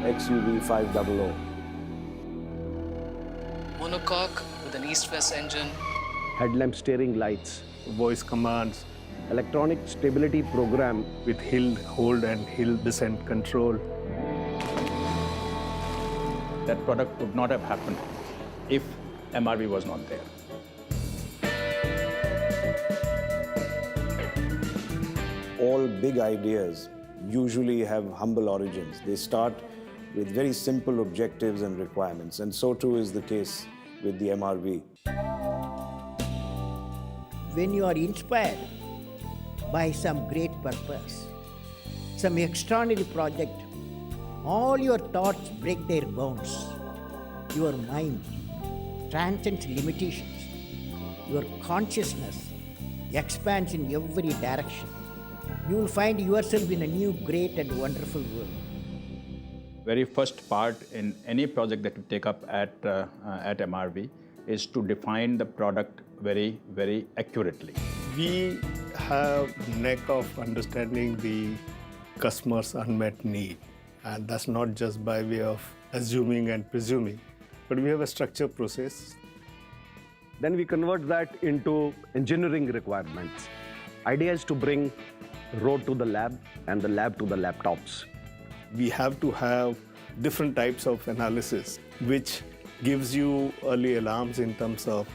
XUV 500. Monocoque with an east-west engine. Headlamp steering lights. Voice commands Electronic stability program. with hill hold and hill descent control. That product would not have happened if MRV was not there. All big ideas usually have humble origins. They start with very simple objectives and requirements, and so too is the case with the MRV. When you are inspired by some great purpose, some extraordinary project, all your thoughts break their bounds. Your mind transcends limitations. Your consciousness expands in every direction. You will find yourself in a new, great and wonderful world. Very first part in any project that we take up at MRV is to define the product very, very accurately. We have knack of understanding the customer's unmet need, and that's not just by way of assuming and presuming, but we have a structured process. Then we convert that into engineering requirements. Idea is to bring road to the lab and the lab to the laptops. We have to have different types of analysis, which gives you early alarms in terms of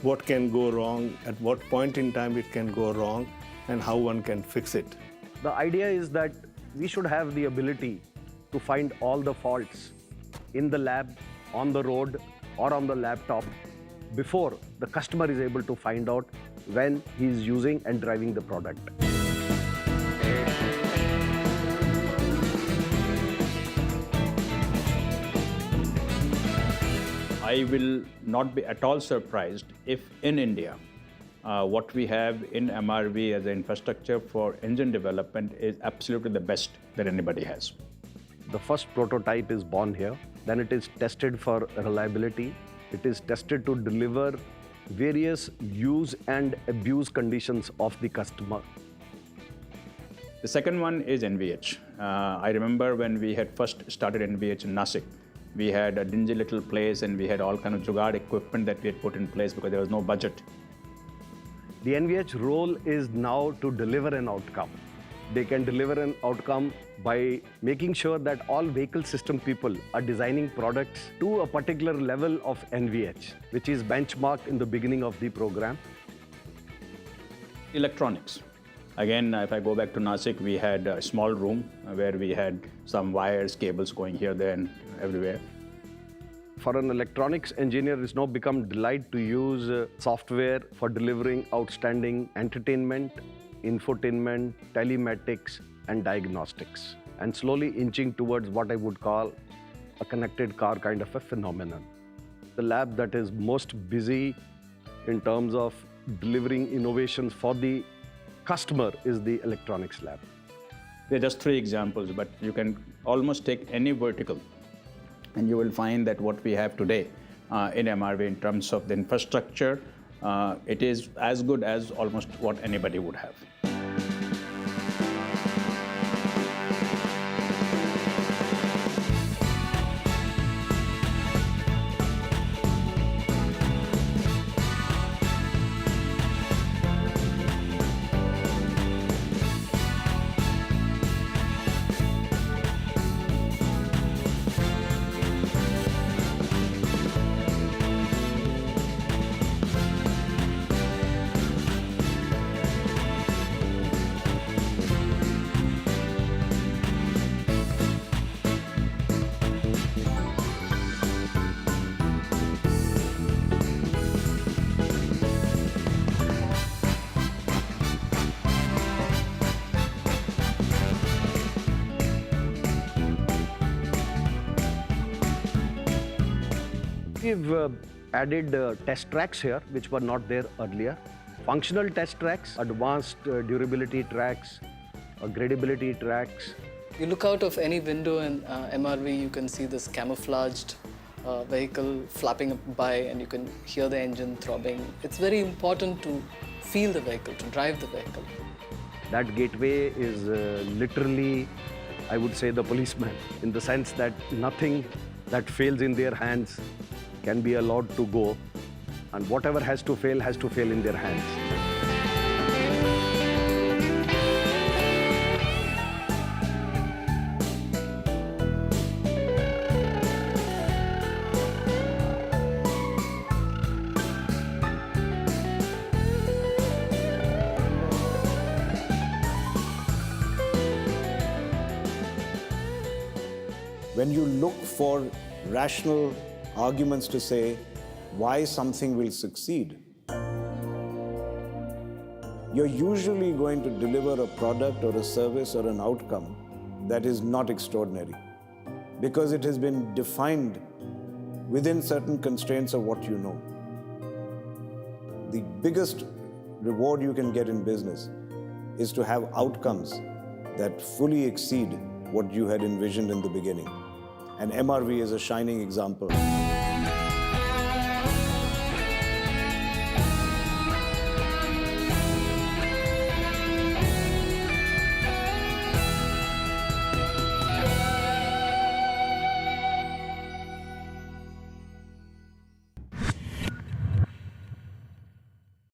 what can go wrong, at what point in time it can go wrong, and how one can fix it. The idea is that we should have the ability to find all the faults in the lab, on the road, or on the laptop before the customer is able to find out when he is using and driving the product. I will not be at all surprised if in India, what we have in MRV as an infrastructure for engine development is absolutely the best that anybody has. The first prototype is born here, then it is tested for reliability. It is tested to deliver various use and abuse conditions of the customer. The second one is NVH. I remember when we had first started NVH in Nasik, we had a dingy little place and we had all kind of jugaad equipment that we had put in place because there was no budget. The NVH role is now to deliver an outcome. They can deliver an outcome by making sure that all vehicle system people are designing products to a particular level of NVH, which is benchmarked in the beginning of the program. Electronics. Again, if I go back to Nasik, we had a small room where we had some wires, cables going here, there, and everywhere. For an electronics engineer, it's now become delight to use software for delivering outstanding entertainment, infotainment, telematics, and diagnostics, and slowly inching towards what I would call a connected car kind of a phenomenon. The lab that is most busy in terms of delivering innovations for the customer is the electronics lab. There are just three examples, but you can almost take any vertical and you will find that what we have today in MRV in terms of the infrastructure, it is as good as almost what anybody would have. We've added test tracks here, which were not there earlier. Functional test tracks, advanced durability tracks, gradability tracks. You look out of any window in MRV, you can see this camouflaged vehicle flapping by and you can hear the engine throbbing. It's very important to feel the vehicle, to drive the vehicle. That gateway is literally I would say, the policeman, in the sense that nothing that fails in their hands can be allowed to go, and whatever has to fail in their hands. When you look for rational arguments to say why something will succeed, you're usually going to deliver a product or a service or an outcome that is not extraordinary because it has been defined within certain constraints of what you know. The biggest reward you can get in business is to have outcomes that fully exceed what you had envisioned in the beginning. And MRV is a shining example.